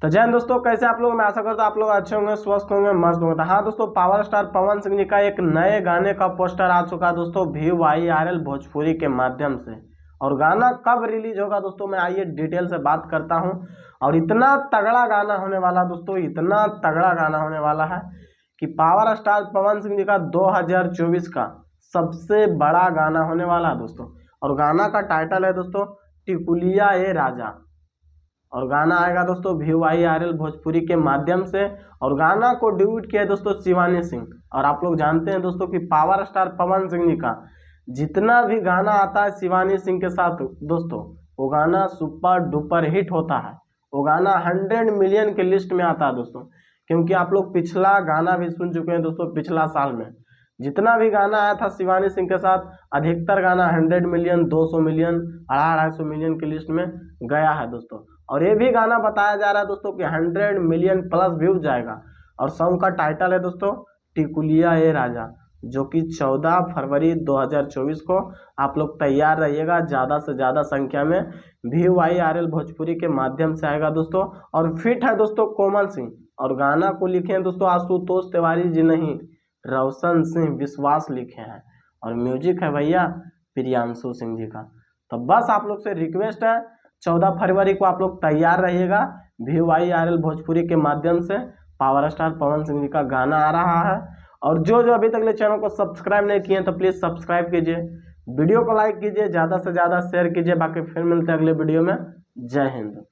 तो जय हिंद दोस्तों, कैसे आप लोग। मैं आशा करता हूँ आप लोग अच्छे होंगे, स्वस्थ होंगे, मस्त होंगे। तो हाँ दोस्तों, पावर स्टार पवन सिंह जी का एक नए गाने का पोस्टर आ चुका है दोस्तों VYRL भोजपुरी के माध्यम से। और गाना कब रिलीज होगा दोस्तों, मैं आइए डिटेल से बात करता हूँ। और इतना तगड़ा गाना होने वाला दोस्तों, इतना तगड़ा गाना होने वाला है कि पावर स्टार पवन सिंह जी का 2024 का सबसे बड़ा गाना होने वाला है दोस्तों। और गाना का टाइटल है दोस्तों टिकुलिया ए राजा। और गाना आएगा दोस्तों VYRL भोजपुरी के माध्यम से। और गाना को ड्यूट किया है दोस्तों शिवानी सिंह। और आप लोग जानते हैं दोस्तों कि पावर स्टार पवन सिंह जी का जितना भी गाना आता है शिवानी सिंह के साथ दोस्तों, वो गाना सुपर डुपर हिट होता है। वो गाना 100 मिलियन के लिस्ट में आता है दोस्तों। क्योंकि आप लोग पिछला गाना भी सुन चुके हैं दोस्तों। पिछला साल में जितना भी गाना आया था शिवानी सिंह के साथ, अधिकतर गाना 100 मिलियन, 200 मिलियन, 250 मिलियन की लिस्ट में गया है दोस्तों। और ये भी गाना बताया जा रहा है दोस्तों कि 100 मिलियन प्लस व्यूज जाएगा। और सॉन्ग का टाइटल है दोस्तों टिकुलिया ए राजा, जो कि 14 फरवरी 2024 को आप लोग तैयार रहिएगा। ज़्यादा से ज़्यादा संख्या में VYRL भोजपुरी के माध्यम से आएगा दोस्तों। और फिट है दोस्तों कोमल सिंह। और गाना को लिखे हैं दोस्तों आशुतोष तिवारी जी नहीं, रोशन सिंह विश्वास लिखे हैं। और म्यूजिक है भैया प्रियांशु सिंह जी का। तो बस आप लोग से रिक्वेस्ट है, 14 फरवरी को आप लोग तैयार रहिएगा। VYRL भोजपुरी के माध्यम से पावर स्टार पवन सिंह जी का गाना आ रहा है। और जो जो अभी तक चैनल को सब्सक्राइब नहीं किए तो प्लीज़ सब्सक्राइब कीजिए, वीडियो को लाइक कीजिए, ज़्यादा से ज़्यादा शेयर कीजिए। बाकी फिर मिलते हैं अगले वीडियो में। जय हिंद।